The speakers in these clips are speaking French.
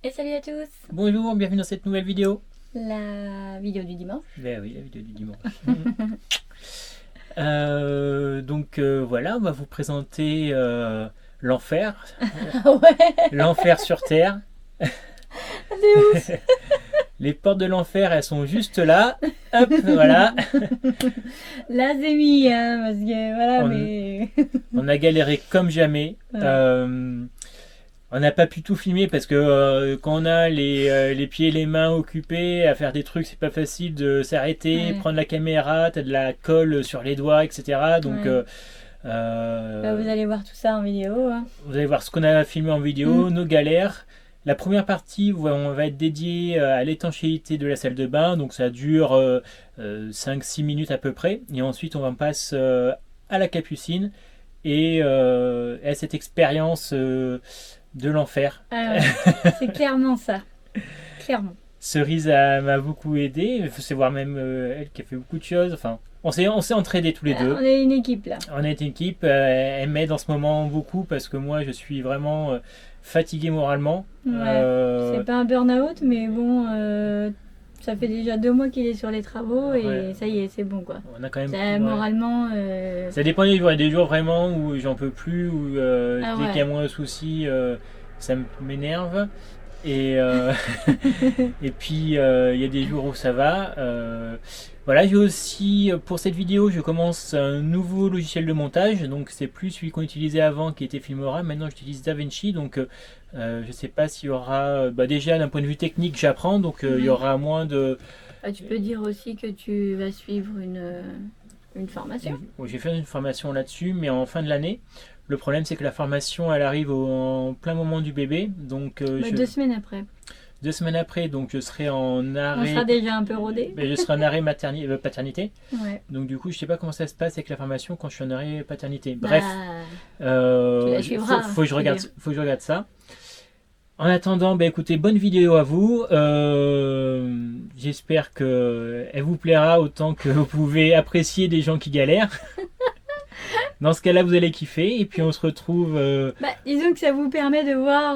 Et salut à tous. Bonjour, bienvenue dans cette nouvelle vidéo. La vidéo du dimanche. Ben oui, la vidéo du dimanche. Voilà, on va vous présenter l'enfer. Ah ouais, L'enfer sur Terre. c'est ouf. Les portes de l'enfer, elles sont juste là. Hop, voilà. Là c'est mis, hein, parce que voilà, On, mais... on a galéré comme jamais. Ouais. On n'a pas pu tout filmer parce que quand on a les pieds et les mains occupés à faire des trucs, c'est pas facile de s'arrêter, Ouais. prendre la caméra, t'as de la colle sur les doigts, etc. Donc Ouais. Bah, vous allez voir tout ça en vidéo. Hein. vous allez voir ce qu'on a filmé en vidéo, nos galères. La première partie, on va être dédié à l'étanchéité de la salle de bain, donc ça dure 5-6 minutes à peu près. Et ensuite, on passe à la Capucine et à cette expérience de l'enfer. Ah ouais, c'est clairement ça. Clairement. Cerise m'a beaucoup aidé, c'est voir même elle qui a fait beaucoup de choses. Enfin, on s'est entraidés tous les deux. On est une équipe là. On est une équipe, elle m'aide en ce moment beaucoup parce que moi je suis vraiment fatigué moralement. Ouais. C'est pas un burn-out, mais bon, ça fait déjà 2 mois qu'il est sur les travaux et Ouais. ça y est, c'est bon quoi. On a quand même Ça, ouais. moralement... Ça dépend des jours. Il y a des jours vraiment où j'en peux plus, où Ah dès ouais. qu'il y a moins de soucis, ça m'énerve. Et, et puis il y a des jours où ça va. Voilà, j'ai aussi pour cette vidéo, je commence un nouveau logiciel de montage. Donc c'est plus celui qu'on utilisait avant qui était Filmora. Maintenant j'utilise DaVinci. Donc je sais pas s'il y aura. Déjà d'un point de vue technique, j'apprends. Donc il y aura moins de. Ah, tu peux dire aussi que tu vas suivre une formation. Bon, j'ai fait une formation là-dessus, mais en fin de l'année. Le problème, c'est que la formation, elle arrive en plein moment du bébé. Donc, 2 semaines après. 2 semaines après, donc je serai en arrêt. On sera déjà un peu rodé. Je serai en arrêt paternité. Ouais. Donc, du coup, je sais pas comment ça se passe avec la formation quand je suis en arrêt paternité. Bref, tu la suivras, faut que je regarde ça. En attendant, écoutez, bonne vidéo à vous. J'espère qu'elle vous plaira autant que vous pouvez apprécier des gens qui galèrent. Dans ce cas-là, vous allez kiffer. Et puis, on se retrouve... disons que ça vous permet de voir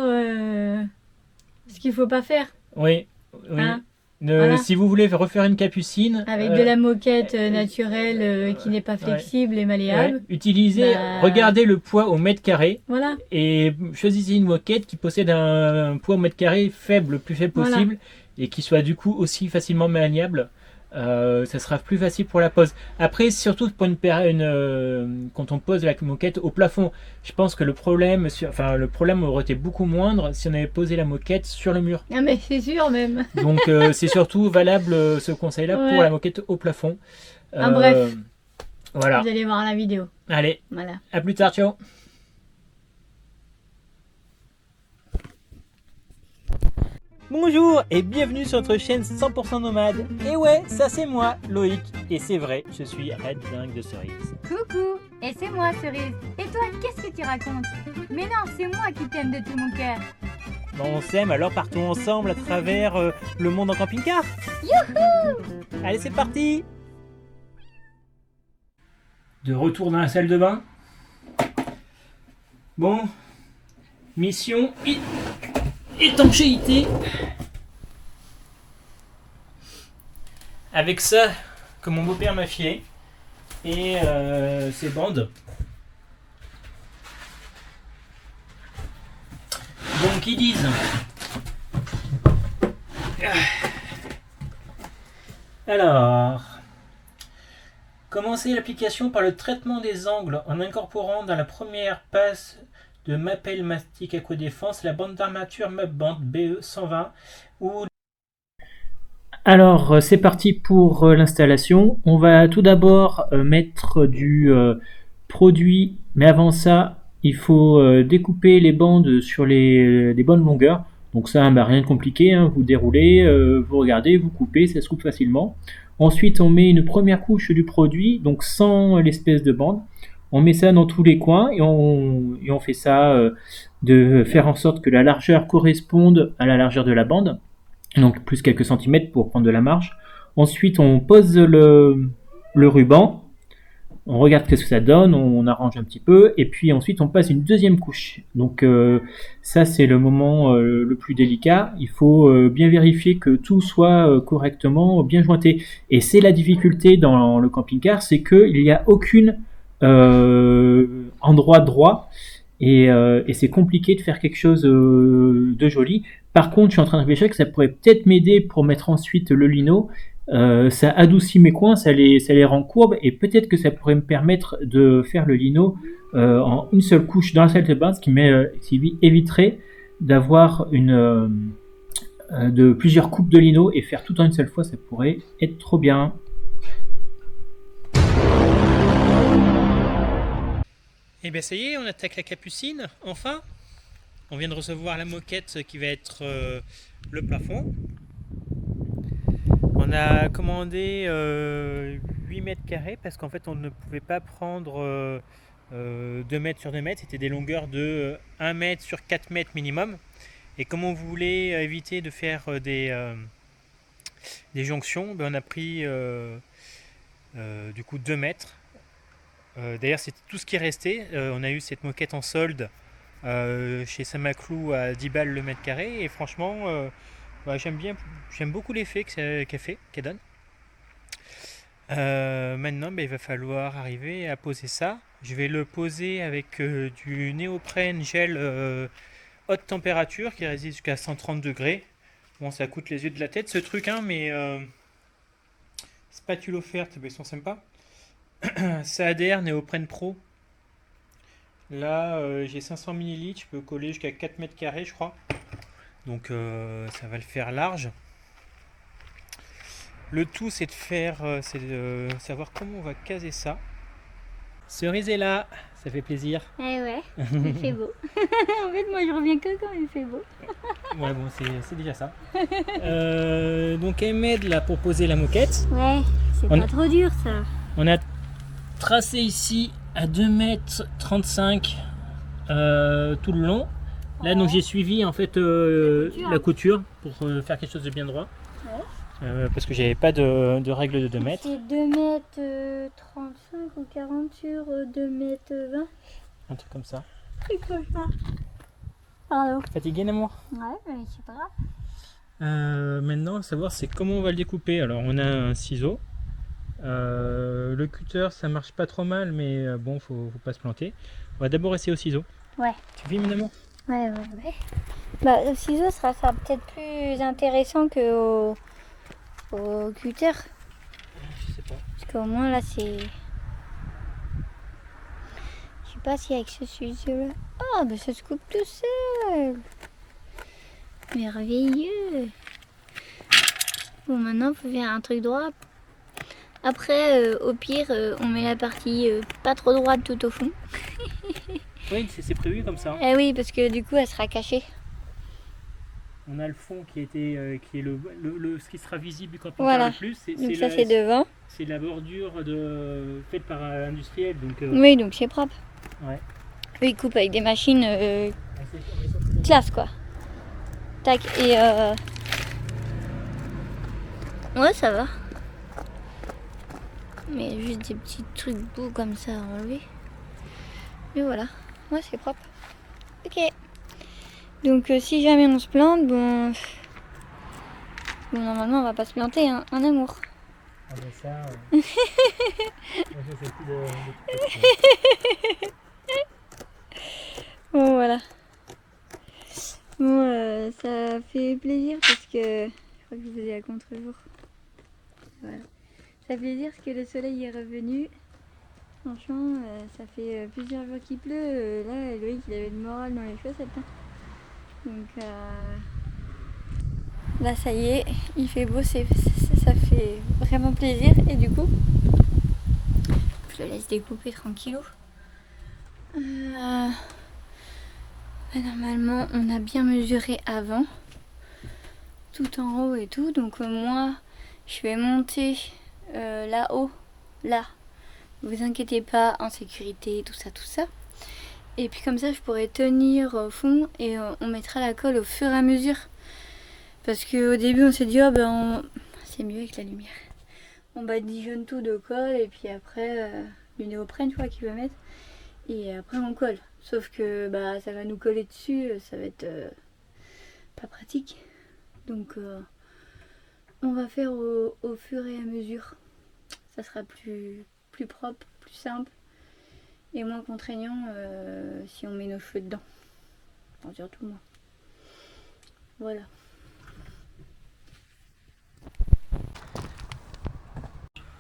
ce qu'il faut pas faire. Oui. Hein, voilà. Si vous voulez refaire une capucine... Avec de la moquette naturelle qui n'est pas flexible et malléable. Utilisez, regardez le poids au mètre carré. Voilà. Et choisissez une moquette qui possède un poids au mètre carré faible, le plus faible possible. Et qui soit du coup aussi facilement maniable. Ça sera plus facile pour la pose. Après, surtout pour quand on pose la moquette au plafond, je pense que le problème aurait été beaucoup moindre si on avait posé la moquette sur le mur. Ah mais c'est sûr même. Donc c'est surtout valable ce conseil-là pour la moquette au plafond. Bref, voilà. Vous allez voir la vidéo. Allez, voilà. À plus tard, ciao. Bonjour et bienvenue sur notre chaîne 100% Nomade. Et ouais, ça c'est moi, Loïc. Et c'est vrai, je suis Red Dingue de Cerise. Coucou, et c'est moi Cerise. Et toi, qu'est-ce que tu racontes? Mais non, c'est moi qui t'aime de tout mon cœur. Bon, on s'aime, alors partons ensemble à travers le monde en camping-car. Youhou! Allez, c'est parti. De retour dans la salle de bain. Bon, mission étanchéité. Avec ça que mon beau-père m'a filé et ces bandes. Donc ils disent alors commencez l'application par le traitement des angles en incorporant dans la première passe de Mapel Mastic Aquadéfense la bande d'armature Mapband BE 120 ou... Alors c'est parti pour l'installation. On va tout d'abord mettre du produit, mais avant ça il faut découper les bandes sur des bonnes longueurs. Donc ça, rien de compliqué, hein. Vous déroulez, vous regardez, vous coupez, ça se coupe facilement. Ensuite on met une première couche du produit, donc sans l'espèce de bande. On met ça dans tous les coins et on fait ça de faire en sorte que la largeur corresponde à la largeur de la bande. Donc plus quelques centimètres pour prendre de la marge. Ensuite on pose le ruban on regarde ce que ça donne, on arrange un petit peu, et puis ensuite on passe une deuxième couche. Donc ça c'est le moment le plus délicat. Il faut bien vérifier que tout soit correctement bien jointé. Et c'est la difficulté dans le camping-car, c'est qu'il n'y a aucune endroit droit. Et c'est compliqué de faire quelque chose de joli. Par contre, je suis en train de réfléchir que ça pourrait peut-être m'aider pour mettre ensuite le lino. Ça adoucit mes coins, ça les rend courbes, et peut-être que ça pourrait me permettre de faire le lino en une seule couche dans la salle de bain, ce qui éviterait d'avoir de plusieurs coupes de lino et faire tout en une seule fois, ça pourrait être trop bien. Et bien ça y est, on attaque la capucine, enfin. On vient de recevoir la moquette qui va être le plafond. On a commandé 8 mètres carrés parce qu'en fait on ne pouvait pas prendre 2 mètres sur 2 mètres, c'était des longueurs de 1 mètre sur 4 mètres minimum. Et comme on voulait éviter de faire des jonctions, ben on a pris du coup 2 mètres. D'ailleurs c'est tout ce qui est resté. On a eu cette moquette en solde chez Saint-Maclou à 10 balles le mètre carré, et franchement j'aime beaucoup l'effet qu'elle donne. Maintenant il va falloir arriver à poser ça. Je vais le poser avec du néoprène gel haute température qui résiste jusqu'à 130 degrés. Bon, ça coûte les yeux de la tête ce truc, hein, mais spatule offerte, ils sont sympas. Saader Néoprène Pro. Là, j'ai 500 ml, je peux coller jusqu'à 4 mètres carrés, je crois. Donc, ça va le faire large. Le tout, c'est de savoir comment on va caser ça. Cerise est là, ça fait plaisir. Eh ouais, il fait beau. En fait, moi je reviens que quand il fait beau. Ouais, bon, c'est déjà ça. Donc, elle m'aide là pour poser la moquette. Ouais, c'est pas trop dur ça. On a tracé ici à 2,35 m tout le long. Là, donc j'ai suivi en fait la couture pour faire quelque chose de bien droit. Ouais. Parce que j'avais pas de règle de 2 mètres. C'est 2,35 m ou 40 sur 2,20 m. Un truc comme ça. C'est quoi ça? Pardon. Fatigué, l'amour? Ouais, mais c'est pas grave. Maintenant, savoir c'est comment on va le découper. Alors, on a un ciseau. Le cutter, ça marche pas trop mal, mais bon, faut pas se planter. On va d'abord essayer au ciseau. Ouais. Tu filmes, l'amour? Ouais. Bah, le ciseau sera peut-être plus intéressant que au cutter. Je sais pas. Parce qu'au moins là c'est... Je sais pas si avec ce ciseau là... Oh bah ça se coupe tout seul. Merveilleux. Bon, maintenant il faut faire un truc droit. Après au pire on met la partie pas trop droite tout au fond. Oui, c'est prévu comme ça. Eh oui, parce que du coup elle sera cachée. On a le fond qui est ce qui sera visible quand on voilà. parle le plus. Donc ça c'est devant. C'est la bordure faite par un industriel. Donc, oui, donc c'est propre. Ouais. Eux ils coupent avec des machines classe quoi. Tac, et ouais, ça va. Mais juste des petits trucs beaux comme ça à enlever. Et voilà, ouais, c'est propre. Ok. Donc si jamais on se plante, bon normalement on va pas se planter, hein, un amour. Ah ben ça, je sais plus Bon voilà. Bon ça fait plaisir parce que je crois que je vous ai à contre-jour. Voilà. Ça fait plaisir parce que le soleil est revenu. Franchement, ça fait plusieurs jours qu'il pleut. Là, Loïc, il avait le moral dans les chaussettes. Hein. Donc là, ça y est, il fait beau, ça fait vraiment plaisir. Et du coup, je le laisse découper tranquillou. Normalement, on a bien mesuré avant, tout en haut et tout. Donc moi, je vais monter là-haut, là. Vous inquiétez pas, en sécurité, tout ça. Et puis comme ça, je pourrais tenir au fond et on mettra la colle au fur et à mesure. Parce qu'au début, on s'est dit, oh ben, c'est mieux avec la lumière. On badigeonne tout de colle et puis après, du néoprène, tu vois, qu'il va mettre. Et après on colle. Sauf que bah ça va nous coller dessus, ça va être pas pratique. Donc on va faire au fur et à mesure. Ça sera plus propre, plus simple et moins contraignant si on met nos cheveux dedans. Enfin, surtout moi. Voilà.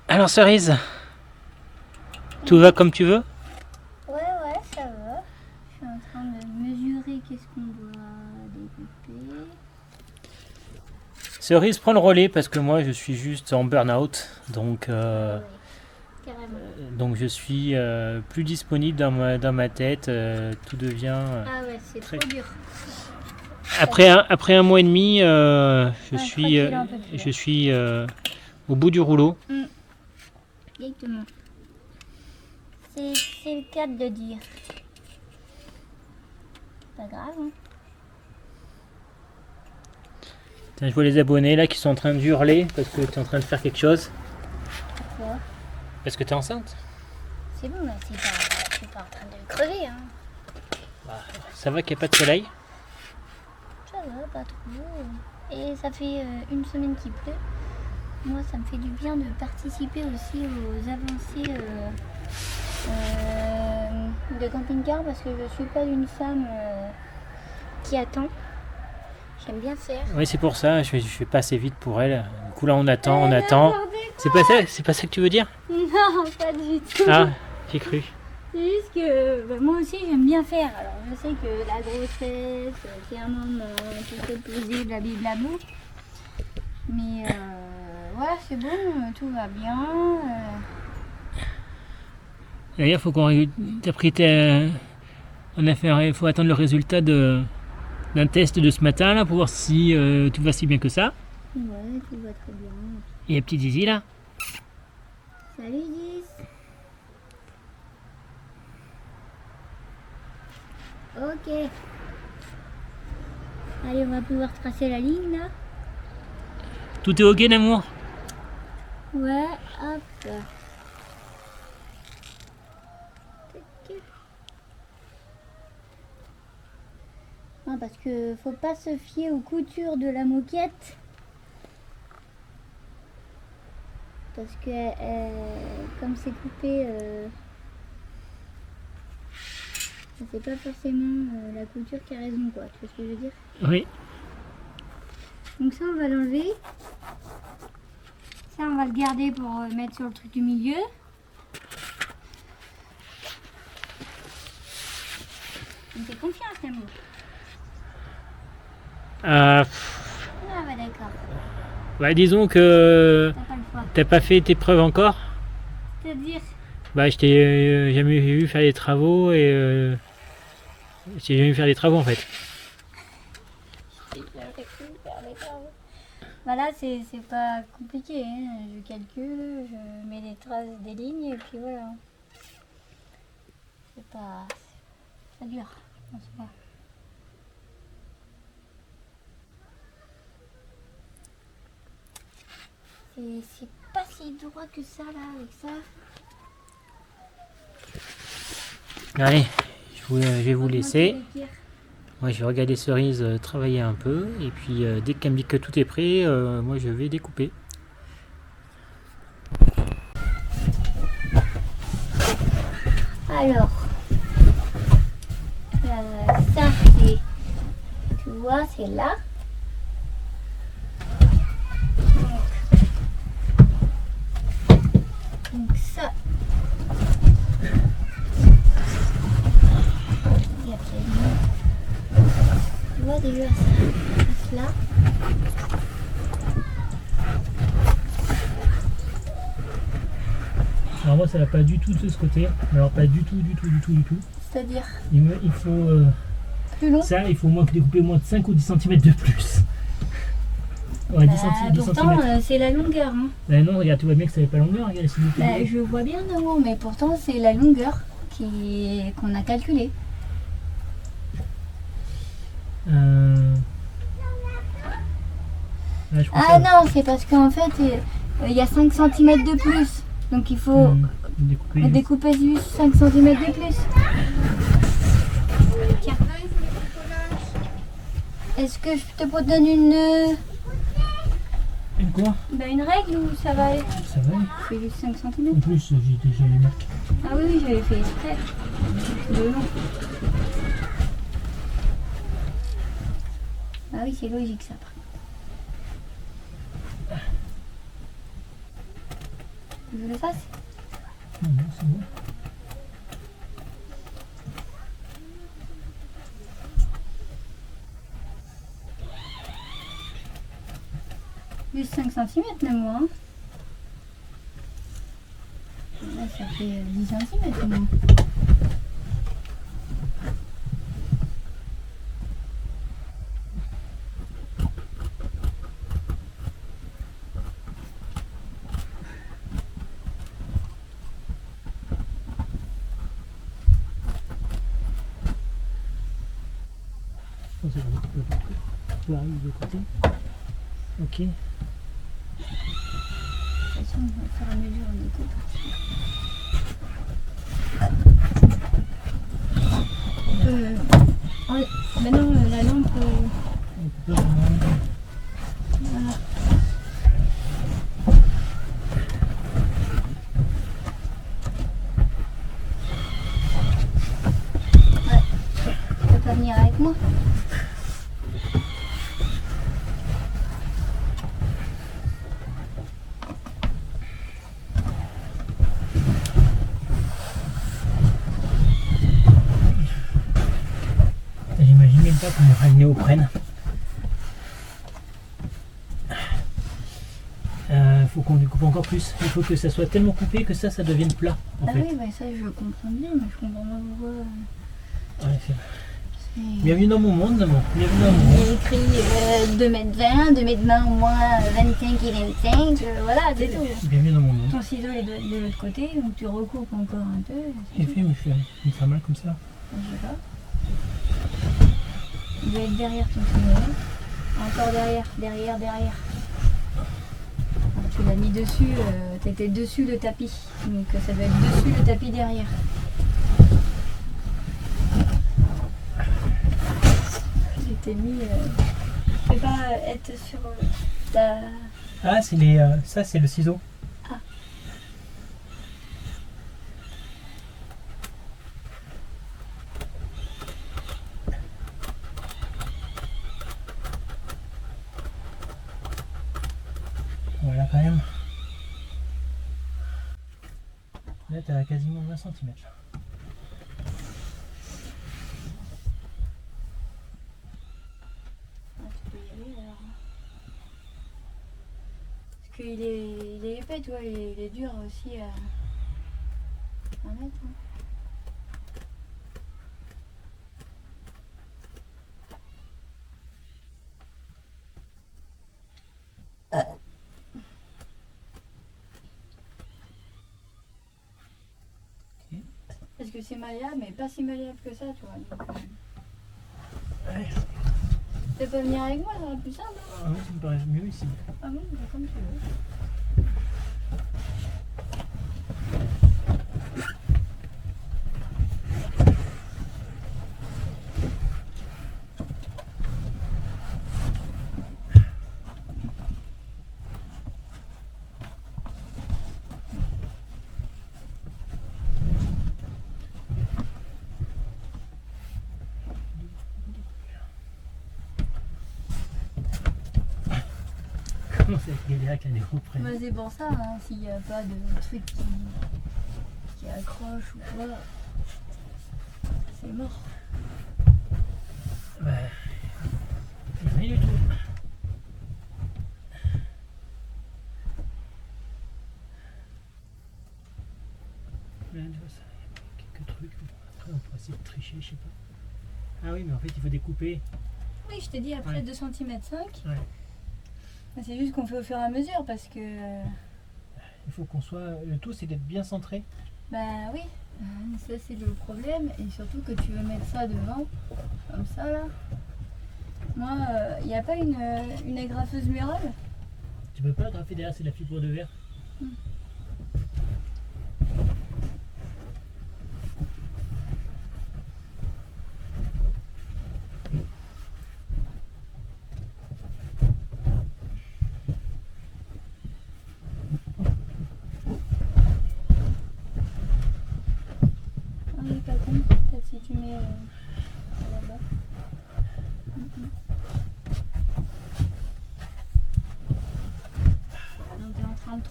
Alors Cerise, tout va comme tu veux? Ouais, ça va. Je suis en train de mesurer qu'est-ce qu'on doit découper. Cerise prend le relais parce que moi je suis juste en burn-out, donc Carrément. donc je suis plus disponible dans ma tête, tout devient... Ah ouais, c'est très- trop dur. Après un mois et demi, je crois qu'il est un peu plus, je suis au bout du rouleau. Exactement. C'est le cas de le dire. Pas grave, hein. Tiens, je vois les abonnés là qui sont en train de hurler parce que tu es en train de faire quelque chose. Pourquoi? Parce que tu es enceinte. C'est bon, là, je suis pas en train de crever, hein. Ça va qu'il n'y a pas de soleil? Ça va, pas trop. Et ça fait une semaine qu'il pleut. Moi, ça me fait du bien de participer aussi aux avancées de camping-car parce que je suis pas une femme qui attend. J'aime bien faire. Oui, c'est pour ça, je fais pas assez vite pour elle. Du coup là on attend. C'est pas ça que tu veux dire? Non, pas du tout. Ah, j'ai cru. C'est juste que bah, moi aussi j'aime bien faire. Alors je sais que la grossesse, c'est un moment, tout est posé, blablabla. Mais voilà, c'est bon, tout va bien. D'ailleurs, il faut attendre le résultat d'un test de ce matin là pour voir si tout va si bien que ça. Ouais, tout va très bien. Et la petite Zizi là. Salut Gis. Ok. Allez, on va pouvoir tracer la ligne là. Tout est ok d'amour? Ouais, hop. Tac. Non, parce que faut pas se fier aux coutures de la moquette. Parce que comme c'est coupé, c'est pas forcément la couture qui a raison, quoi. Tu vois ce que je veux dire? Oui. Donc ça, on va l'enlever. Ça, on va le garder pour mettre sur le truc du milieu. Tu me fais confiance, l'amour. Euh, Ah bah d'accord, Bah disons que t'as pas le choix. t'as pas fait tes preuves encore. C'est-à-dire, Bah je t'ai jamais vu faire des travaux et je t'ai jamais vu faire des travaux en fait. bah là, c'est pas compliqué. Hein. Je calcule, je mets des traces, des lignes et puis voilà. C'est pas dur. Non, c'est pas. C'est pas si droit que ça là avec ça. Allez, je vais vous laisser. Moi je vais regarder Cerise travailler un peu et puis dès qu'elle me dit que tout est prêt, moi je vais découper. Alors, ça c'est, tu vois, c'est là. Donc ça, il y a tu vois déjà ça, là. Alors moi ça va pas du tout de ce côté, alors pas du tout. C'est-à-dire Il faut plus long. ça, il faut au moins découper au moins de 5 ou 10 cm de plus. Ouais, 10 pourtant, cm. c'est la longueur. Hein. Bah non, regarde, tu vois bien que ça n'est pas longueur, regarde s'il vous plaît. Bah, je vois bien d'amour, mais pourtant c'est la longueur qu'on a calculée. Là, je crois Ah que- non, c'est parce qu'en fait, il y a 5 cm de plus. Donc il faut Découper. Et découper juste 5 cm de plus. Tiens. Est-ce que je te donne Et quoi? une règle ou ça va aller? Ça va. Je fais juste 5 cm. En plus, j'ai déjà les marques. Ah oui, oui, j'avais fait exprès. De long. Ah oui, c'est logique ça. Tu veux que je le fasse? Non, non, c'est bon. Juste 5 cm même moi. Hein. Là, ça fait 10 cm au moins. Oh, c'est bon, tu peux arriver de côté. Ok. De toute façon, on va faire à mesure on découpe. Maintenant la lampe. Voilà. Ouais. Tu peux pas venir avec moi? J'imagine même pas comment faire le néoprène. Faut qu'on découpe encore plus. Il faut que ça soit tellement coupé que ça devienne plat en Ah fait. oui, bah ça je comprends bien, mais je comprends pas pourquoi. Ouais, c'est- C'est- Bienvenue dans mon monde, maman. Bienvenue dans mon Il monde. y a écrit 2,20 m, 2,20 m au moins 25 et 25, voilà, c'est tout. Bienvenue dans mon monde. Ton ciseau est de l'autre côté, donc tu recoupes encore un peu. c'est J'ai tout. fait, mais je me fais mal comme ça. Je sais pas. Il doit être derrière ton ciseau. Encore derrière. Alors, tu l'as mis dessus, t'étais dessus le tapis, donc ça doit être dessus le tapis derrière. Je t'ai mis. Je vais pas être sur ta. Ah, ça c'est le ciseau. Ah. Voilà quand même. Là t'as quasiment 20 cm. Ah, tu peux y aller alors. Parce qu'il est épais, toi, il est dur aussi à mettre. Hein. Parce que c'est malléable, mais pas si malléable que ça, tu vois. Donc, Ouais. tu peux pas venir avec moi, ça sera plus simple. Ah oui, ça me paraît mieux ici. Ah bon, bah, comme tu veux. Comment c'est galère avec la néoprène? Bah, c'est pour ça, hein, s'il n'y a pas de truc qui accroche ou quoi, c'est mort. Bah, rien du tout. Là, tu vois ça, il y a quelques trucs. Après, on pourrait essayer de tricher, je sais pas. Ah oui, mais en fait, il faut découper. Oui, je t'ai dit après Ouais. 2,5 cm. Ouais. C'est juste qu'on fait au fur et à mesure parce que. Il faut qu'on soit. Le tout, c'est d'être bien centré. Bah oui, ça c'est le problème. Et surtout que tu veux mettre ça devant, comme ça là. Moi, il n'y a pas une agrafeuse murale? Tu peux pas grafer derrière, c'est de la fibre de verre.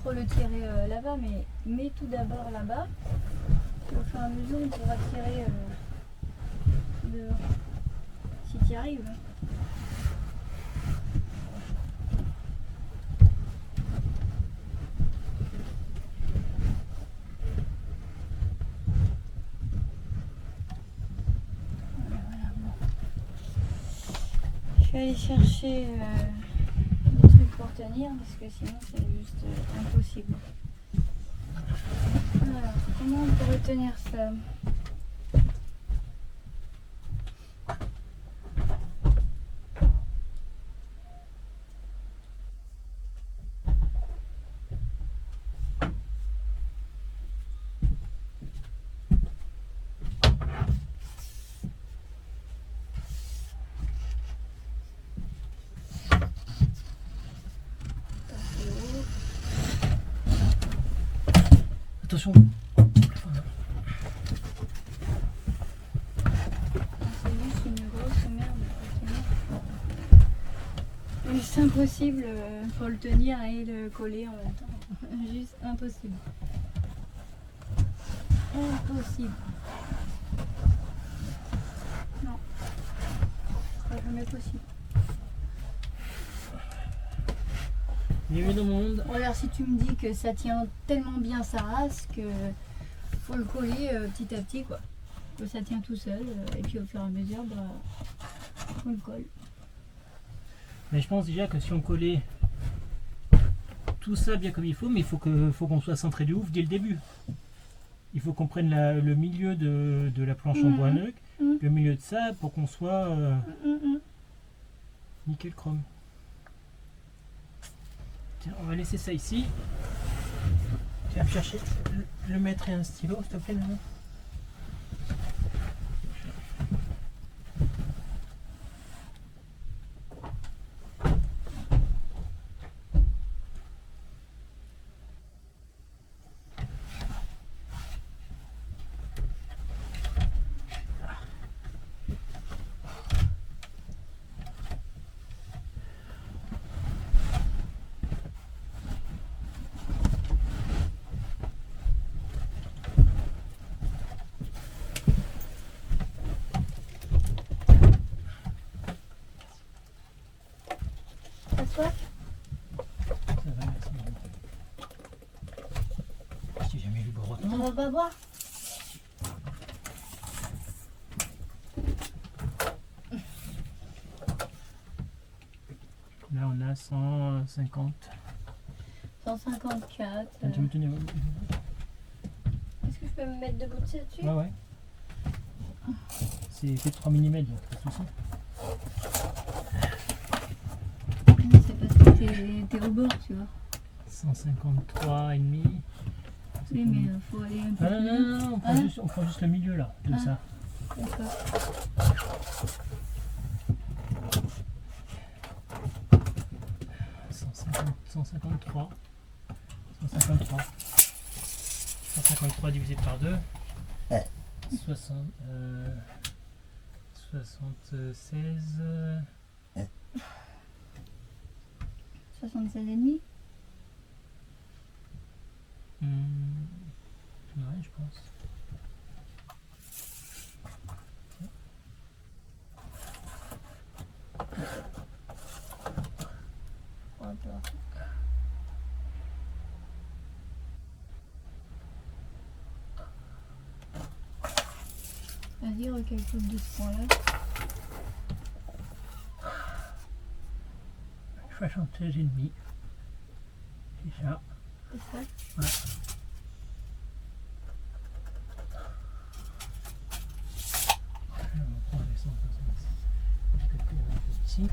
trop le tirer là-bas, mais mets tout d'abord là-bas. Puis au fur et à mesure, on pourra tirer dehors. Si tu y arrives. Je vais aller chercher des trucs pour tenir parce que sinon c'est juste impossible. Alors, comment on pourrait tenir ça? Attention. C'est juste une grosse merde à tenir. Mais c'est impossible pour le tenir et le coller en même temps. Juste impossible. Impossible. Non. Ce sera jamais possible. Bienvenue dans mon monde. Bon, alors si tu me dis que ça tient tellement bien sa race que faut le coller petit à petit quoi. Que ça tient tout seul et puis au fur et à mesure on le colle. Mais je pense déjà que si on collait tout ça bien comme il faut, mais il faut qu'on soit centré de ouf dès le début. Il faut qu'on prenne le milieu de la planche en bois neutre, le milieu de ça pour qu'on soit nickel chrome. Tiens, on va laisser ça ici. Tu vas me chercher le maître et un stylo, s'il te plaît, Nana. Ça Ça va, merci. J'ai jamais lu Breton. On va pas boire. Là, on a 150. 154. Tu me tenais. Est-ce que je peux me mettre debout de ça dessus? Ouais, ouais. C'est fait de 3 mm, donc pas de soucis. C'est parce que t'es au bord, tu vois. 153,5. Oui, mais faut aller un peu Ah, plus non, non, non, Hein on prend juste le milieu là, de Ah. ça. D'accord. 153. 153 divisé par 2. 76. 76 et demi. Ouais, je pense. Vas-y, recalcule de ce point-là. 76 et demi. C'est ça. C'est ça? Ouais. On va prendre les 166. Je calcule un peu ici.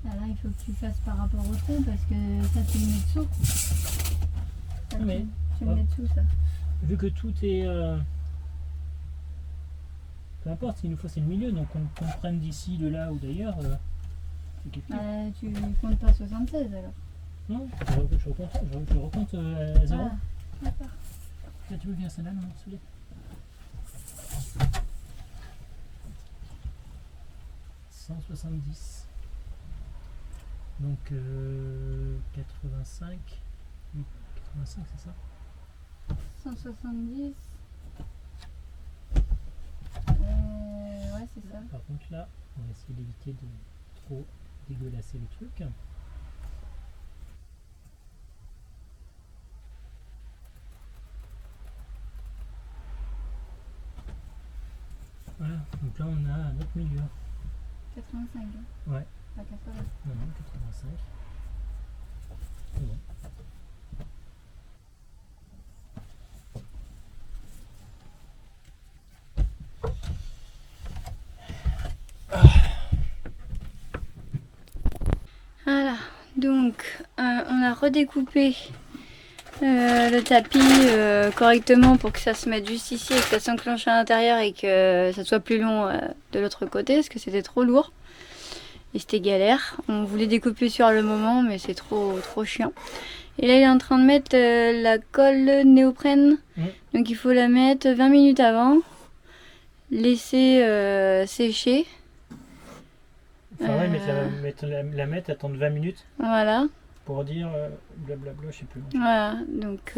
Ah, là, il faut que tu fasses par rapport au tronc parce que ça, tu le mets dessous. Ça, Mais- tu le mets dessous, ça. Vu que tout est... peu importe, ce qu'il nous faut c'est le milieu, donc qu'on prenne d'ici, de là ou d'ailleurs, c'est quelque chose. Tu comptes pas 76 alors? Non, je recompte à 0. Ah, d'accord. Tiens, tu veux bien celle-là, non, celui-là. 170. Donc 85. Oui, 85 c'est ça? 170. Ouais, c'est ça. Par contre là, on va essayer d'éviter de trop dégueulasser le truc. Voilà, donc là on a notre milieu. 85. Hein. Ouais. Pas 80. Non, 85. C'est bon. Voilà, donc on a redécoupé le tapis correctement pour que ça se mette juste ici et que ça s'enclenche à l'intérieur et que ça soit plus long de l'autre côté parce que c'était trop lourd et c'était galère. On voulait découper sur le moment mais c'est trop chiant. Et là il est en train de mettre la colle néoprène, donc il faut la mettre 20 minutes avant, laisser sécher. Enfin, ouais, la mettre, attendre 20 minutes Voilà. pour dire blablabla, je sais plus. Voilà, donc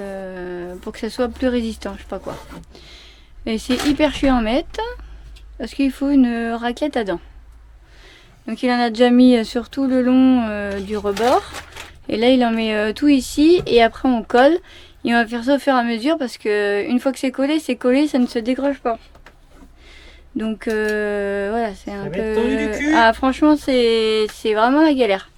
pour que ça soit plus résistant, je sais pas quoi. Et c'est hyper chiant à mettre parce qu'il faut une raclette à dents. Donc il en a déjà mis sur tout le long du rebord. Et là il en met tout ici et après on colle. Et on va faire ça au fur et à mesure parce que une fois que c'est collé, ça ne se décroche pas. Donc voilà, c'est un peu... tendu du cul. Ah franchement c'est vraiment la galère.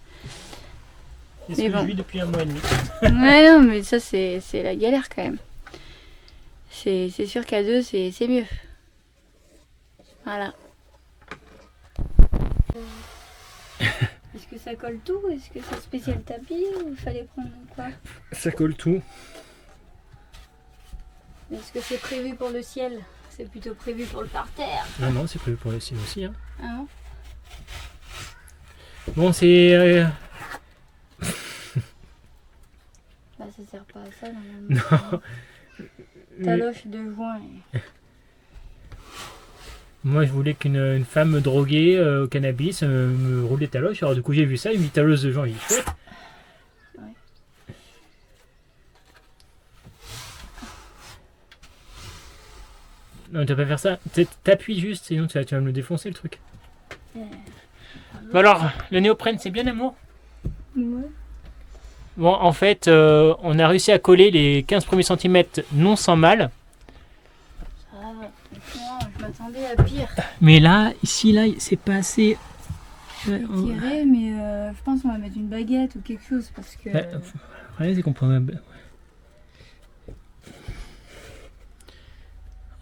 C'est ce Mais que bon. je vis depuis un mois et demi. Ouais, non, mais ça, c'est la galère quand même. C'est sûr qu'à deux, c'est mieux. Voilà. Est-ce que ça colle tout? Est-ce que c'est spécial tapis? Ou il fallait prendre quoi? Ça colle tout. Est-ce que c'est prévu pour le ciel? C'est plutôt prévu pour le parterre. Non, c'est prévu pour le ciel aussi. Hein. Ah non? Bon, c'est... Bah, ça sert pas à ça normalement. Non. Taloche de joint. Moi, je voulais qu'une femme me droguée au cannabis me roule des taloches. Alors, du coup, j'ai vu ça, une petite taloche de gens, il est chouette. Ouais. Non, tu vas pas faire ça. T'appuies juste, sinon tu vas me le défoncer le truc. Bon, alors, le néoprène, c'est bien, amour? Ouais. Bon, en fait, on a réussi à coller les 15 premiers centimètres non sans mal. Ça va. Franchement, je m'attendais à pire. Mais là, ici, là, c'est pas assez. Tirer, mais je pense qu'on va mettre une baguette ou quelque chose parce que. Le problème, c'est qu'on pourrait.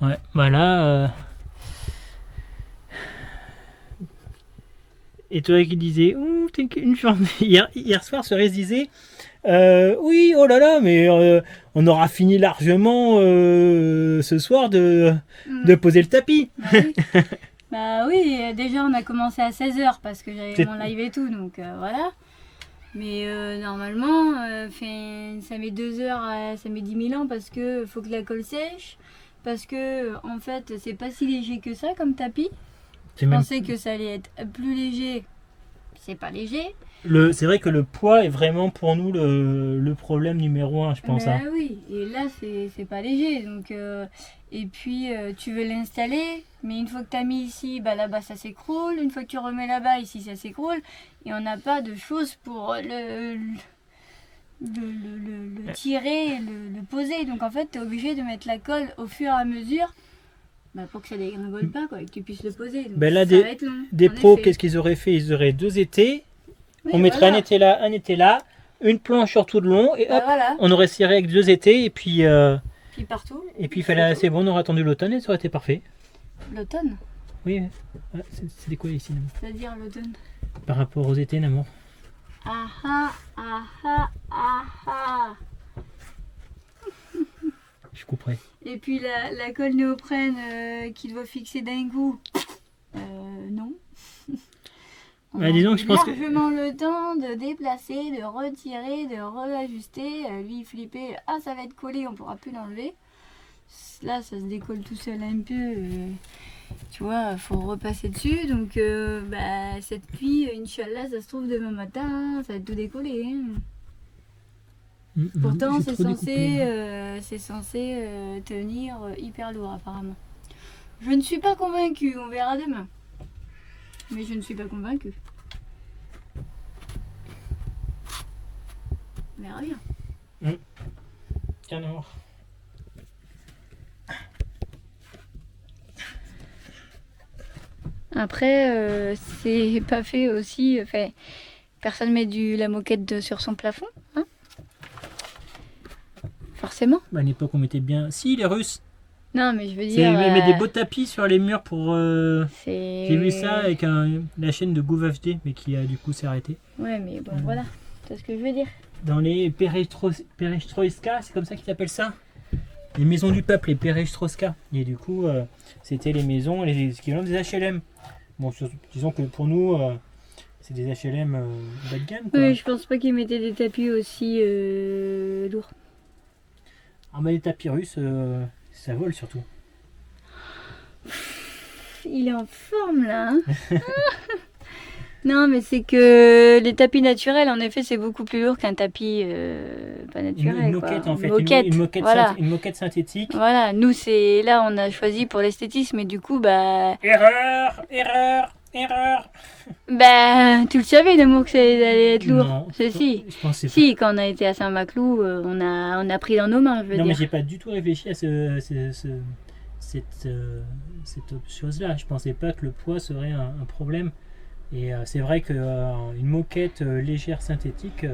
Ouais, voilà. Et toi qui disais, ouh, t'es qu'une journée. Hier soir, Cerise disait, oui, oh là là, mais on aura fini largement ce soir de poser le tapis. Bah oui. Bah oui, déjà on a commencé à 16h parce que j'avais C'est- mon live et tout, donc voilà. Mais normalement, ça met 2 heures, ça met 10 000 ans parce que faut que la colle sèche. Parce que en fait, c'est pas si léger que ça comme tapis. C'est Je même- pensais que ça allait être plus léger. C'est pas léger. c'est vrai que le poids est vraiment pour nous le problème numéro 1, je pense. Mais Hein. oui, et là c'est pas léger. Donc, et puis tu veux l'installer, mais une fois que tu as mis ici, bah, là-bas ça s'écroule. Une fois que tu remets là-bas, ici ça s'écroule. Et on n'a pas de choses pour le tirer, le poser. Donc en fait, tu es obligé de mettre la colle au fur et à mesure bah, pour que ça dégringole pas, quoi, et que tu puisses le poser. Donc, Ben là, ça va être long. Des en pros, effet. qu'est-ce qu'ils auraient fait? Ils auraient 2 étés. Oui, On mettrait voilà. un été là, une planche sur tout le long, et Bah, hop, voilà. on aurait serré avec 2 étés, et puis Puis partout. il fallait, c'est bon, on aurait attendu l'automne et ça aurait été parfait. L'automne, Oui, c'est quoi ici, Namo? c'est-à-dire l'automne. Par rapport aux étés, Namo? Ah ah ah ah ah ah. Je couperai. Et puis la colle néoprène qui doit fixer d'un coup. Non. On Ah, a dis donc, eu je pense que- largement le temps de déplacer, de retirer, de réajuster. Lui il flippait, ah ça va être collé, on pourra plus l'enlever. Là ça se décolle tout seul un peu. tu vois, faut repasser dessus. Donc, cette pluie, Inch'Allah, ça se trouve demain matin, ça va tout décoller. Hein. Pourtant, c'est censé tenir hyper lourd, apparemment. Je ne suis pas convaincue, on verra demain. Mais je ne suis pas convaincue. On verra bien. Carrément. Après, c'est pas fait aussi. Personne met la moquette sur son plafond. Hein, forcément. À l'époque, on mettait bien. Si, les Russes. Non, mais je veux Ils dire. mettent des beaux tapis sur les murs pour. J'ai vu ça avec la chaîne de Gouv HD, mais qui a du coup s'est arrêtée. Ouais, mais bon, voilà. C'est ce que je veux dire. Dans les Perestroïska, c'est comme ça qu'ils appellent ça. Les maisons du peuple, les Perestroïska. Et du coup, c'était les maisons, les équivalents des HLM. Bon, disons que pour nous, c'est des HLM bas de gamme. Quoi. Oui, je pense pas qu'ils mettaient des tapis aussi lourds. Ah, mais les tapis russes, ça vole surtout. Il est en forme là. Hein. Non, mais c'est que les tapis naturels, en effet, c'est beaucoup plus lourd qu'un tapis pas naturel. Une moquette quoi. en fait, Voilà. Une moquette synthétique. Voilà, nous là on a choisi pour l'esthétisme et du coup Erreur. tu le savais d'amour que ça allait être lourd. Non, Si. je pensais pas. Si, quand on a été à Saint-Maclou, on a pris dans nos mains, je veux Non, mais dire. j'ai pas du tout réfléchi à cette chose-là. Je pensais pas que le poids serait un problème. Et c'est vrai qu'une moquette légère synthétique,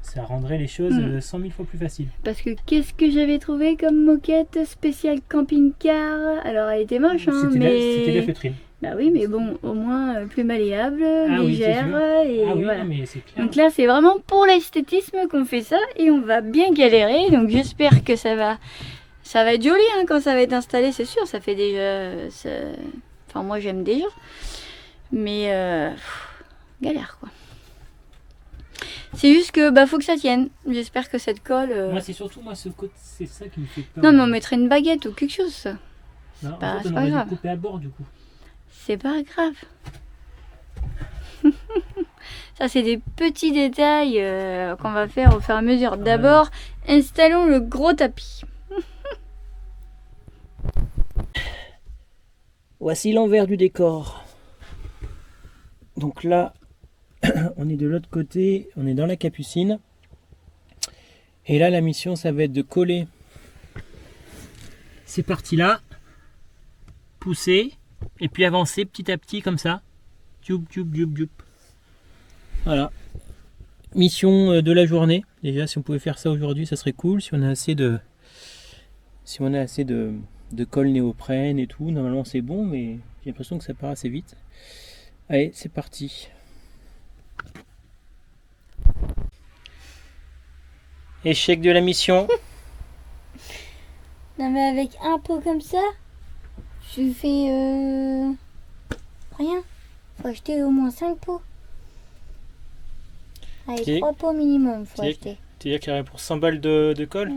ça rendrait les choses 100 000 fois plus faciles. Parce que qu'est-ce que j'avais trouvé comme moquette spéciale camping-car? Alors elle était moche, hein, C'était la feutrine. Bah oui, mais bon, au moins plus malléable, Oui, légère, et oui, voilà. non, mais c'est clair. Donc là, c'est vraiment pour l'esthétisme qu'on fait ça, et on va bien galérer. Donc j'espère que ça va être joli hein, quand ça va être installé, c'est sûr. Ça fait déjà, enfin moi j'aime déjà, mais galère quoi. C'est juste que faut que ça tienne. J'espère que cette colle. Moi, c'est surtout ce côté, c'est ça qui me fait peur. Non, mais on mettrait une baguette ou quelque chose. Ça. Non, en Bah, fait, c'est on pas aurait grave. dû couper à bord du coup. C'est pas grave. Ça, c'est des petits détails qu'on va faire au fur et à mesure. D'abord, installons le gros tapis. Voici l'envers du décor. Donc là, on est de l'autre côté, on est dans la Capucine. Et là, la mission, ça va être de coller Ces parties-là, pousser, et puis avancer petit à petit comme ça. Tchoup, tchoup, tchoup, tchoup. Voilà. Mission de la journée. Déjà, si on pouvait faire ça aujourd'hui, ça serait cool. Si on a assez de colle néoprène et tout, normalement c'est bon, mais j'ai l'impression que ça part assez vite. Allez, c'est parti. Échec de la mission. Non, mais avec un pot comme ça, je fais rien. Faut acheter au moins 5 pots. Allez, Ok. 3 pots minimum, faut Ok. acheter. C'est-à-dire qu'il y aurait pour 100 balles de colle.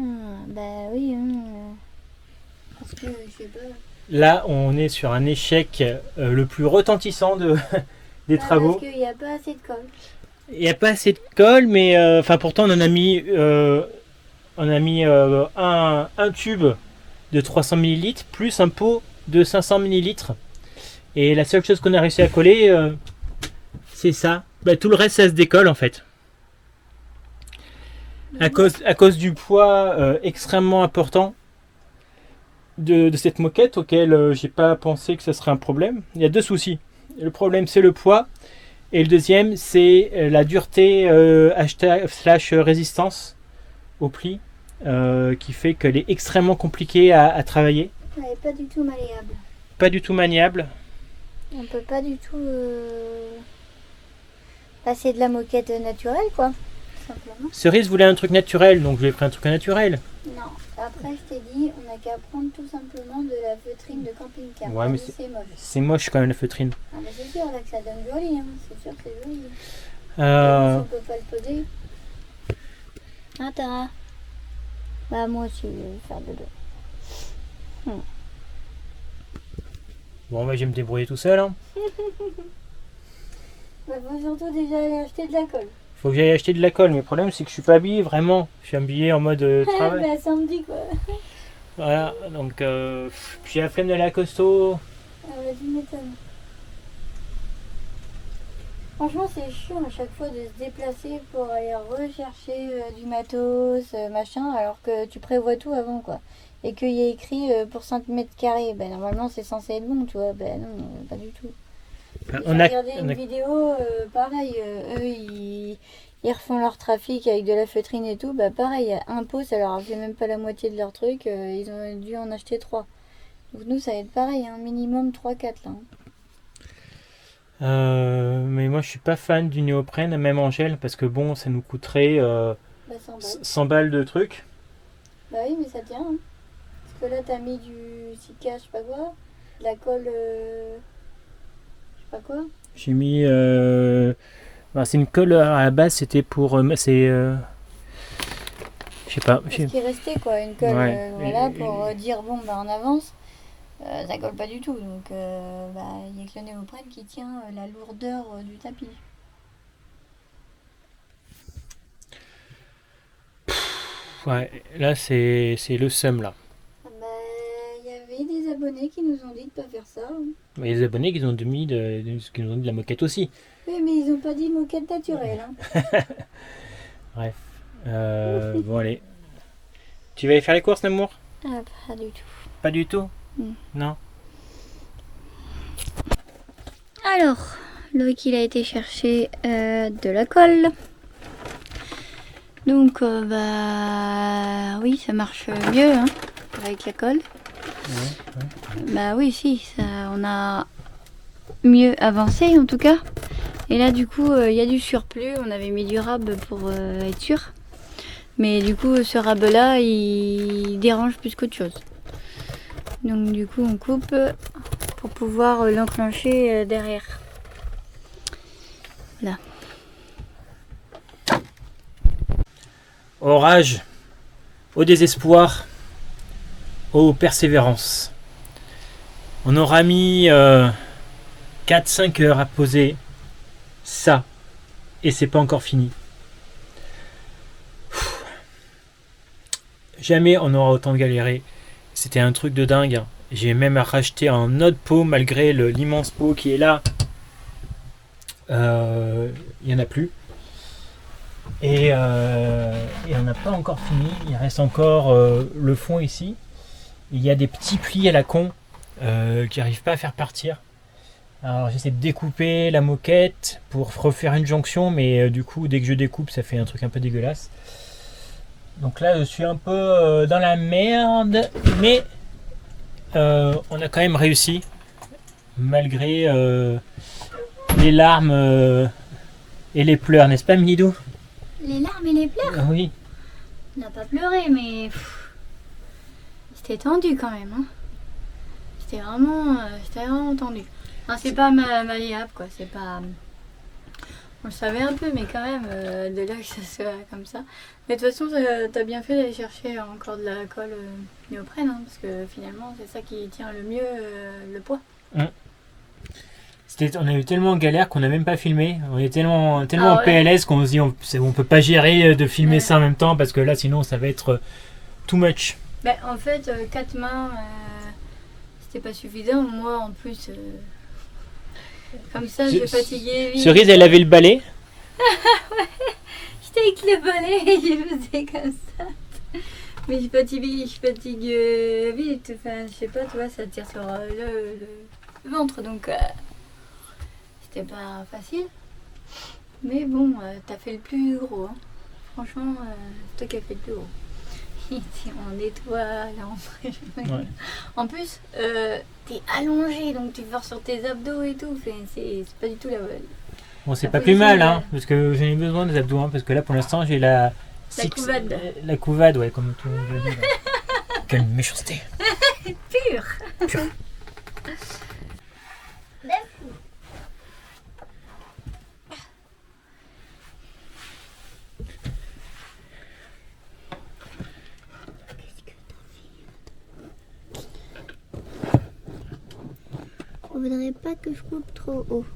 Bah oui, parce que je sais pas. Là, on est sur un échec le plus retentissant des travaux. Parce qu'il n'y a pas assez de colle. Il n'y a pas assez de colle, mais pourtant on en a mis, un tube de 300 ml plus un pot de 500 ml. Et la seule chose qu'on a réussi à coller, c'est ça. Tout le reste, ça se décolle en fait. À cause du poids extrêmement important de cette moquette, auquel j'ai pas pensé que ce serait un problème. Il y a deux soucis. Le problème, c'est le poids. Et le deuxième, c'est la dureté / résistance au pli, qui fait qu'elle est extrêmement compliquée à travailler. Elle n'est pas du tout malléable. Pas du tout maniable. On peut pas du tout passer de la moquette naturelle, quoi. Simplement. Cerise voulait un truc naturel, donc je lui ai pris un truc naturel. Non, après je t'ai dit, on n'a qu'à prendre tout simplement de la feutrine de camping-car. Ouais, mais c'est moche. C'est moche quand même la feutrine. Ah, mais c'est sûr là que ça donne joli, hein. C'est sûr que c'est joli. Euh, On peut pas le poser. Ah, Tara. Bah, moi aussi, je vais faire dodo. Bon, bah, je vais me débrouiller tout seul. Hein. Bah, faut surtout déjà aller acheter de la colle. Faut que j'aille acheter de la colle, mais le problème c'est que je suis pas habillé vraiment. Je suis habillé en mode travail. Bah, samedi quoi. Voilà, donc j'ai la flemme d'aller à Costo. Ah bah, tu m'étonnes. Franchement, c'est chiant à chaque fois de se déplacer pour aller rechercher du matos, machin, alors que tu prévois tout avant, quoi. Et qu'il y a écrit pour 5 mètres carrés. Ben, normalement, c'est censé être bon, tu vois. Ben non, pas du tout. J'ai regardé une vidéo, pareil, eux, ils refont leur trafic avec de la feutrine et tout. Bah, pareil, un pot, ça leur a fait même pas la moitié de leur truc. Ils ont dû en acheter 3. Donc nous, ça va être pareil, hein, minimum 3-4 là. Hein. Mais moi je suis pas fan du néoprène, même en gel, parce que bon, ça nous coûterait 100 balles de trucs. Bah oui, mais ça tient. Hein. Parce que là, t'as mis du Sika, je sais pas quoi, de la colle, je sais pas quoi. J'ai mis. C'est une colle à la base, c'était pour. Je sais pas. Ce qui restait, quoi, une colle, Ouais. voilà, pour dire bon, bah en avance. Ça colle pas du tout, donc il n'y a que le néoprène qui tient la lourdeur du tapis. Ouais, là c'est le seum là. Il y avait des abonnés qui nous ont dit de pas faire ça. Hein. Mais les abonnés qui nous ont mis qui nous ont dit de la moquette aussi. Oui, mais ils ont pas dit moquette naturelle. Hein. Bref. Bon allez. Tu vas aller faire les courses, l'amour? Ah, pas du tout. Pas du tout? Mm. Non. Alors, Loïc il a été chercher de la colle. Donc oui, ça marche mieux hein, avec la colle. Ouais. Bah oui, si, ça, on a mieux avancé en tout cas. Et là du coup, il y a du surplus. On avait mis du rab pour être sûr. Mais du coup, ce rab là, il dérange plus qu'autre chose. Donc du coup, on coupe pour pouvoir l'enclencher derrière. Là. Au rage, au désespoir, aux persévérances. On aura mis 4-5 heures à poser ça et c'est pas encore fini. Jamais on aura autant galéré. C'était un truc de dingue. J'ai même racheté un autre pot malgré l'immense pot qui est là. Il n'y en a plus. Et on n'a pas encore fini. Il reste encore le fond ici. Il y a des petits plis à la con qui n'arrivent pas à faire partir. Alors j'essaie de découper la moquette pour refaire une jonction, mais du coup dès que je découpe ça fait un truc un peu dégueulasse. Donc là je suis un peu dans la merde, mais on a quand même réussi malgré les larmes et les pleurs, n'est-ce pas Milidou? Les larmes et les pleurs? Oui. On n'a pas pleuré, mais c'était tendu quand même. Hein. C'était vraiment tendu. Enfin, c'est pas malléable, quoi. C'est pas. On le savait un peu, mais quand même, de là que ça soit comme ça. Mais de toute façon, t'as bien fait d'aller chercher encore de la colle néoprène, hein, parce que finalement, c'est ça qui tient le mieux le poids. On a eu tellement de galère qu'on n'a même pas filmé. On est tellement ouais. en PLS qu'on se dit on peut pas gérer de filmer ça en même temps parce que là sinon ça va être too much. Ben, en fait, 4 mains, c'était pas suffisant. Moi en plus, comme ça, je fatiguais vite. Cerise, elle avait le balai. Ouais, j'étais avec le balai et je faisais comme ça. Mais je fatigue vite. Enfin, je sais pas, tu vois, ça tire sur le ventre donc. C'était pas facile, mais bon, t'as fait le plus gros. Hein. Franchement, c'est toi qui as fait le plus gros. On nettoie l'entrée. Ouais. En plus, t'es allongé, donc tu forces sur tes abdos et tout. C'est pas du tout la bonne. Bon, c'est pas plus mal, hein, parce que j'en ai besoin des abdos, hein, parce que là pour l'instant j'ai la couvade. La couvade, ouais, comme tout le monde dit. Quelle méchanceté. Pure. Faudrait pas que je coupe trop haut.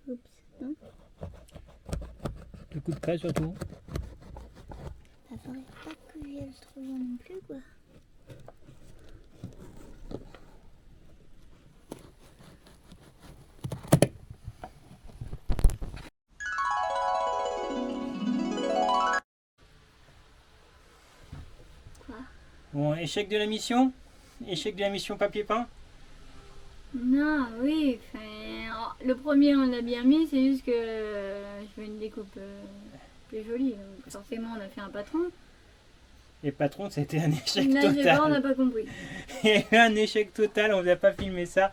Oups, non, Ne coupe pas surtout. ça faudrait pas que j'y aille trop loin non plus, quoi. Bon, échec de la mission? Échec de la mission papier peint? Non, oui, enfin, le premier on l'a bien mis, c'est juste que je veux une découpe plus jolie. Donc forcément on a fait un patron. Et patron, c'était un échec Là, j'ai pas, on n'a total. pas compris. Un échec total, on vous a pas filmé ça.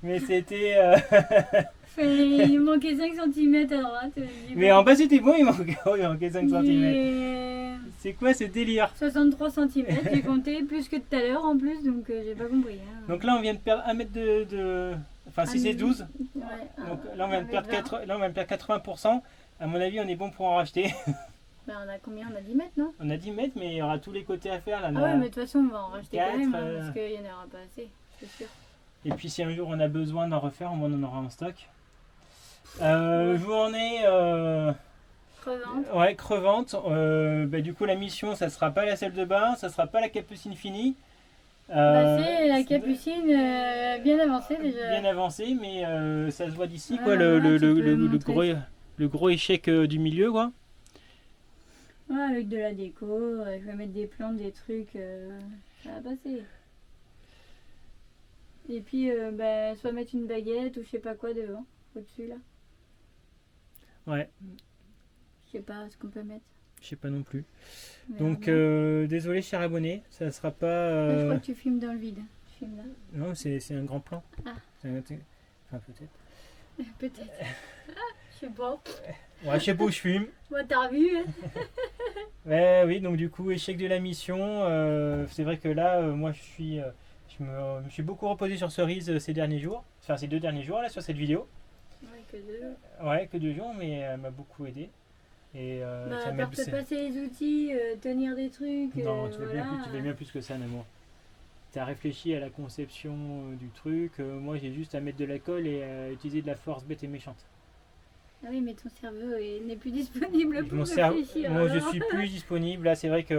Mais c'était... Enfin, il manquait 5 cm à droite. Mais en bas c'était bon, il manquait 5 cm. Mais C'est quoi ce délire? 63 cm, j'ai compté plus que tout à l'heure en plus, donc j'ai pas compris. Hein. Donc là on vient de perdre 1 mètre de... Enfin si c'est 12, Ouais, donc là on vient de perdre 80%. À mon avis on est bon pour en racheter. Ben, on a combien? On a 10 mètres, non? On a 10 mètres mais il y aura tous les côtés à faire là. Ah ouais, mais de toute façon on va en racheter Quatre, quand même, hein, parce qu'il n'y en aura pas assez, c'est sûr. Et puis si un jour on a besoin d'en refaire, au moins on en aura en stock. Journée Crevante. ouais, crevante. Bah, du coup la mission ça sera pas la salle de bain, ça sera pas la capucine finie. Bah, c'est la capucine bien avancée déjà. Bien avancée, mais ça se voit d'ici Ouais, quoi, voilà, tu peux montrer. le gros échec du milieu quoi. Ouais, avec de la déco, je vais mettre des plantes, des trucs, ça va passer. Et puis, bah, soit mettre une baguette ou je sais pas quoi devant, au-dessus là. Ouais, Je sais pas ce qu'on peut mettre. je sais pas non plus. On verra Donc bien. désolé cher abonné, ça sera pas. Là, je crois que tu filmes dans le vide. Tu filmes là. Non, c'est un grand plan. Ah. Enfin peut-être. Peut-être. Je sais pas. Ouais, je sais pas où je fume. Moi, t'as vu hein. Ouais, oui, donc du coup, échec de la mission. C'est vrai que là, moi, je me suis beaucoup reposé sur Cerise ces derniers jours. Enfin, ces 2 derniers jours, là, sur cette vidéo. Ouais, que deux. Ouais, que 2 jours, mais elle m'a beaucoup aidé. Et Bah, ça à m'a part te passer les outils, tenir des trucs. Non, tu fais voilà. bien plus que ça, Namo. Tu as réfléchi à la conception du truc. Moi, j'ai juste à mettre de la colle et à utiliser de la force bête et méchante. Ah oui, mais ton cerveau n'est plus disponible pour réfléchir. Moi, je alors. suis plus disponible. Là, c'est vrai que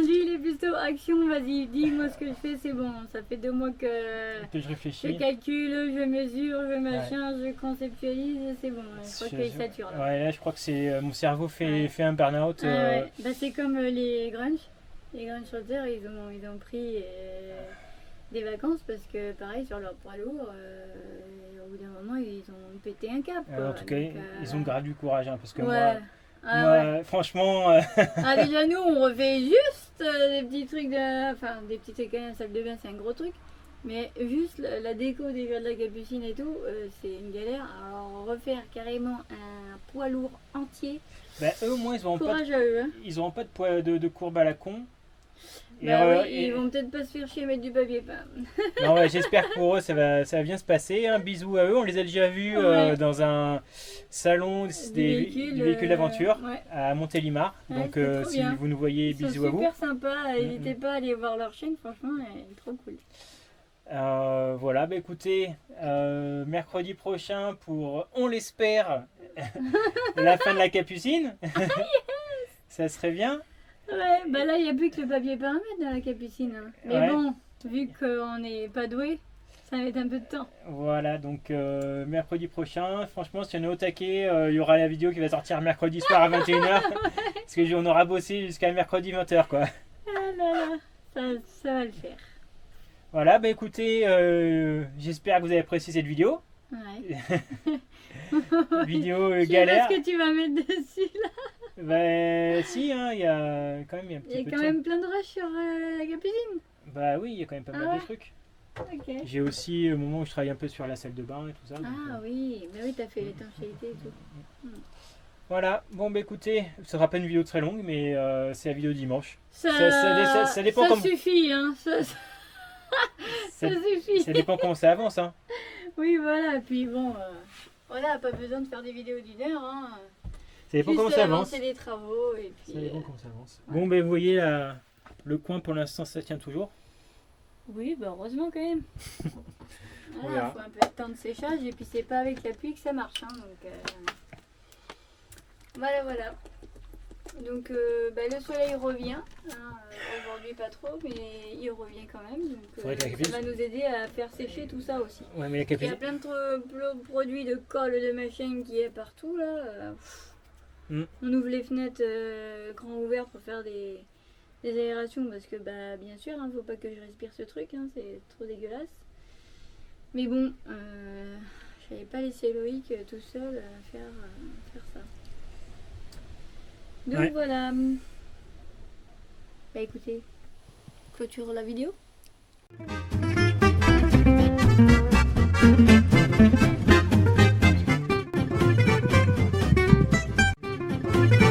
Lui, il est plutôt action, vas-y, dis-moi ce que je fais, c'est bon. Ça fait 2 mois que je je réfléchis. calcule, je mesure, je machin, je conceptualise, c'est bon. Je crois qu'il sature là. Ouais, là, je crois que c'est mon cerveau Ouais. fait un burn-out. Ah ouais. Bah, c'est comme les grunge. Les grunge shorters, ils ont pris des vacances parce que, pareil, sur leur poids lourd, au bout d'un moment, ils ont pété un cap. Quoi. En tout cas, Donc, ils ont grave du courage. Hein, parce que ouais. Ah, moi ouais. franchement, Ah, déjà, nous, on refait juste des petits trucs de. Enfin, des petits trucs, la salle de bain, c'est un gros truc. Mais juste la déco déjà de la capucine et tout, c'est une galère. Alors, refaire carrément un poids lourd entier, bah, eux, au moins, ils n'auront pas, courage à eux. Hein. ils auront pas de poids de courbe à la con. Bah oui, ils vont peut-être pas se faire chier à mettre du papier peint. Non, ouais, j'espère que pour eux ça va bien se passer. Un bisou à eux, on les a déjà vus Ouais. dans un salon du véhicule d'aventure ouais. à Montélimar. Ouais, Donc c'est trop si bien. vous nous voyez, Ils sont bisous à vous. super sympas, n'hésitez pas à aller voir leur chaîne, franchement, elle est trop cool. Voilà, bah écoutez, mercredi prochain pour, on l'espère, la fin de la capucine. Ça serait bien. Ouais, bah là, il n'y a plus que le papier peint à mettre dans la capucine. Hein. Mais Ouais. bon, vu qu'on n'est pas doué, ça va être un peu de temps. Voilà, donc mercredi prochain, franchement, si on est au taquet, il y aura la vidéo qui va sortir mercredi soir à 21h. Parce qu'on aura bossé jusqu'à mercredi 20h, quoi. Ah là là, ça va le faire. Voilà, bah écoutez, j'espère que vous avez apprécié cette vidéo. Ouais. Vidéo Je sais galère. pas ce que tu vas mettre dessus là. Bah si, hein, il y a quand même un Il y petit a peu quand de même plein de rushs sur la capucine. Bah oui, il y a quand même pas mal Ah de ouais. trucs. Ok. J'ai aussi au moment où je travaille un peu sur la salle de bain et tout ça. donc, Ah oui, mais oui, t'as fait l'étanchéité et tout. Voilà, bon bah écoutez, ça sera pas une vidéo très longue, mais c'est la vidéo dimanche. Ça, Ça dépend ça comme- suffit, hein. Ça suffit. Ça dépend comment ça avance, hein. Oui, voilà. Et puis bon, voilà, pas besoin de faire des vidéos d'1 heure. Hein. Ça dépend comment Juste ça avance. avancer les travaux et puis. Ça dépend comment ça avance. Bon bah vous voyez le coin pour l'instant ça tient toujours. Oui, bah heureusement quand même. On Voilà, verra. faut un peu de temps de séchage et puis c'est pas avec la pluie que ça marche. Hein, donc, voilà, voilà. Donc le soleil revient. Hein, aujourd'hui pas trop, mais il revient quand même. Donc Faudrait que la ça puisse- va nous aider à faire sécher tout ça aussi. Ouais mais Il y a plein de produits de colle, de machin qui est partout là. Mm. On ouvre les fenêtres grand ouvertes pour faire des aérations parce que bah bien sûr, hein, faut pas que je respire ce truc, hein, c'est trop dégueulasse. Mais bon, je n'avais pas laissé Loïc tout seul faire ça. Donc Ouais. voilà. Bah écoutez, clôture la vidéo.